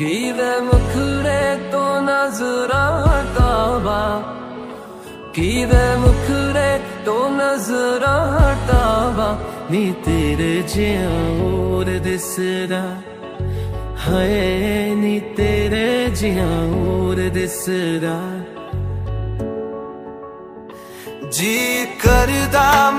ਕਿਵੇਂ ਮੁਖੜੇ ਤੋਂ ਨਜ਼ਰਾਂ ਤਾਵਾ, ਕਿਵੇਂ ਮੁਖੜੇ ਤੋਂ ਨਜ਼ਰਾਂ ਤਾਵਾ, ਨੀ ਤੇਰੇ ਜਿਹਾ ਹੋਰ ਦਿਸਦਾ, ਹਾਏ ਨੀ ਤੇਰੇ ਜਿਹਾ ਹੋਰ ਦਿਸਦਾ। ਜੀ ਕਰਦਾ